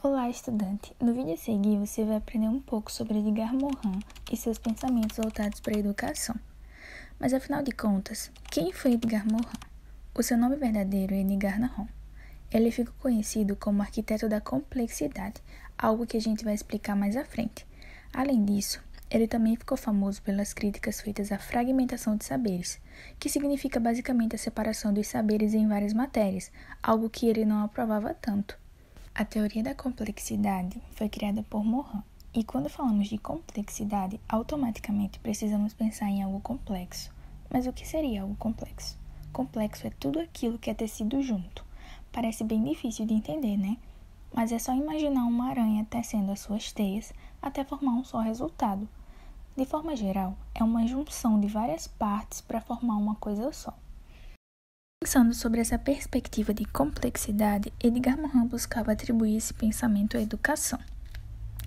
Olá, estudante! No vídeo a seguir, você vai aprender um pouco sobre Edgar Morin e seus pensamentos voltados para a educação. Mas, afinal de contas, quem foi Edgar Morin? O seu nome verdadeiro é Edgar Morin. Ele ficou conhecido como arquiteto da complexidade, algo que a gente vai explicar mais à frente. Além disso, ele também ficou famoso pelas críticas feitas à fragmentação de saberes, que significa basicamente a separação dos saberes em várias matérias, algo que ele não aprovava tanto. A teoria da complexidade foi criada por Morin, e quando falamos de complexidade, automaticamente precisamos pensar em algo complexo. Mas o que seria algo complexo? Complexo é tudo aquilo que é tecido junto. Parece bem difícil de entender, né? Mas é só imaginar uma aranha tecendo as suas teias até formar um só resultado. De forma geral, é uma junção de várias partes para formar uma coisa só. Pensando sobre essa perspectiva de complexidade, Edgar Morin buscava atribuir esse pensamento à educação.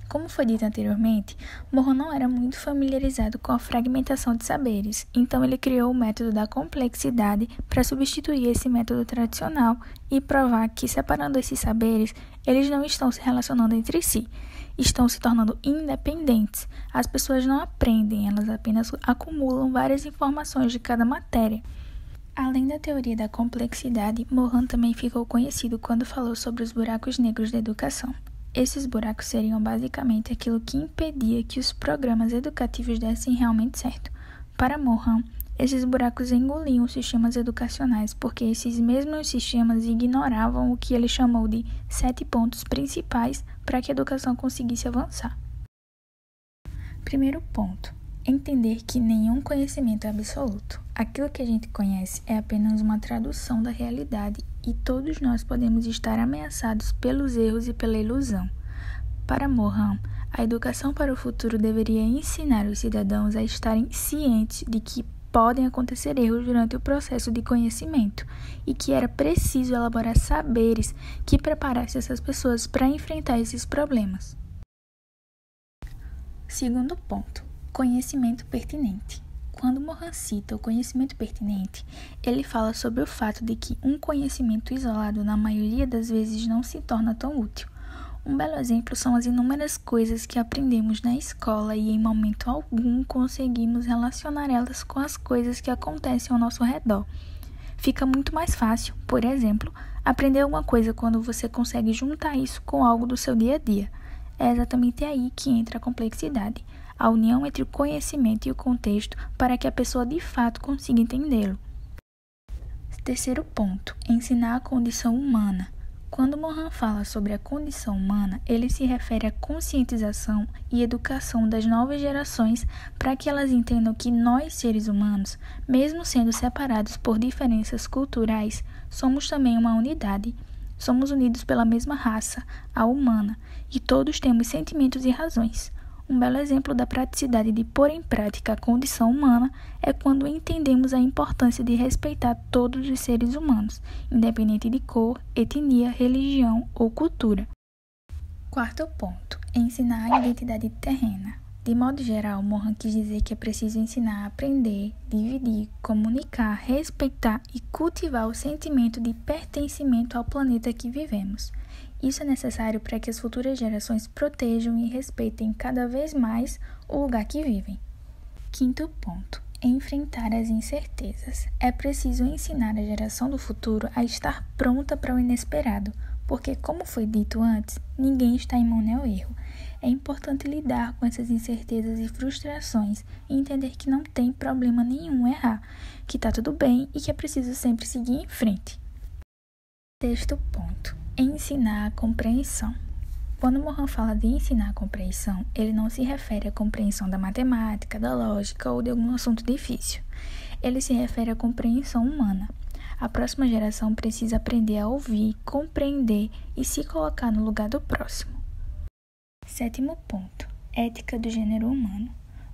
Como foi dito anteriormente, Morin não era muito familiarizado com a fragmentação de saberes, então ele criou o método da complexidade para substituir esse método tradicional e provar que, separando esses saberes, eles não estão se relacionando entre si, estão se tornando independentes. As pessoas não aprendem, elas apenas acumulam várias informações de cada matéria. Além da teoria da complexidade, Morin também ficou conhecido quando falou sobre os buracos negros da educação. Esses buracos seriam basicamente aquilo que impedia que os programas educativos dessem realmente certo. Para Morin, esses buracos engoliam os sistemas educacionais porque esses mesmos sistemas ignoravam o que ele chamou de 7 pontos principais para que a educação conseguisse avançar. Primeiro ponto: entender que nenhum conhecimento é absoluto. Aquilo que a gente conhece é apenas uma tradução da realidade e todos nós podemos estar ameaçados pelos erros e pela ilusão. Para Morin, a educação para o futuro deveria ensinar os cidadãos a estarem cientes de que podem acontecer erros durante o processo de conhecimento e que era preciso elaborar saberes que preparassem essas pessoas para enfrentar esses problemas. Segundo ponto: conhecimento pertinente. Quando Morin cita o conhecimento pertinente, ele fala sobre o fato de que um conhecimento isolado na maioria das vezes não se torna tão útil. Um belo exemplo são as inúmeras coisas que aprendemos na escola e em momento algum conseguimos relacionar elas com as coisas que acontecem ao nosso redor. Fica muito mais fácil, por exemplo, aprender alguma coisa quando você consegue juntar isso com algo do seu dia a dia. É exatamente aí que entra a complexidade, a união entre o conhecimento e o contexto para que a pessoa de fato consiga entendê-lo. Terceiro ponto: ensinar a condição humana. Quando Morin fala sobre a condição humana, ele se refere à conscientização e educação das novas gerações para que elas entendam que nós, seres humanos, mesmo sendo separados por diferenças culturais, somos também uma unidade. Somos unidos pela mesma raça, a humana, e todos temos sentimentos e razões. Um belo exemplo da praticidade de pôr em prática a condição humana é quando entendemos a importância de respeitar todos os seres humanos, independente de cor, etnia, religião ou cultura. Quarto ponto: ensinar a identidade terrena. De modo geral, Morin quis dizer que é preciso ensinar a aprender, dividir, comunicar, respeitar e cultivar o sentimento de pertencimento ao planeta que vivemos. Isso é necessário para que as futuras gerações protejam e respeitem cada vez mais o lugar que vivem. Quinto ponto: enfrentar as incertezas. É preciso ensinar a geração do futuro a estar pronta para o inesperado, porque, como foi dito antes, ninguém está imune ao erro. É importante lidar com essas incertezas e frustrações e entender que não tem problema nenhum errar, que está tudo bem e que é preciso sempre seguir em frente. Sexto ponto: ensinar a compreensão. Quando Morin fala de ensinar a compreensão, ele não se refere à compreensão da matemática, da lógica ou de algum assunto difícil. Ele se refere à compreensão humana. A próxima geração precisa aprender a ouvir, compreender e se colocar no lugar do próximo. Sétimo ponto: ética do gênero humano.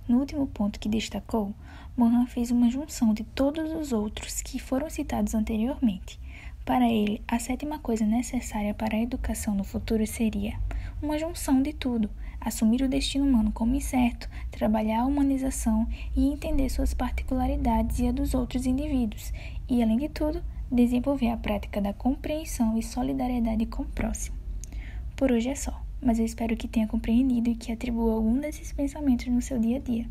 No último ponto que destacou, Morin fez uma junção de todos os outros que foram citados anteriormente. Para ele, a sétima coisa necessária para a educação no futuro seria uma junção de tudo: assumir o destino humano como incerto, trabalhar a humanização e entender suas particularidades e a dos outros indivíduos, e, além de tudo, desenvolver a prática da compreensão e solidariedade com o próximo. Por hoje é só, mas eu espero que tenha compreendido e que atribua algum desses pensamentos no seu dia a dia.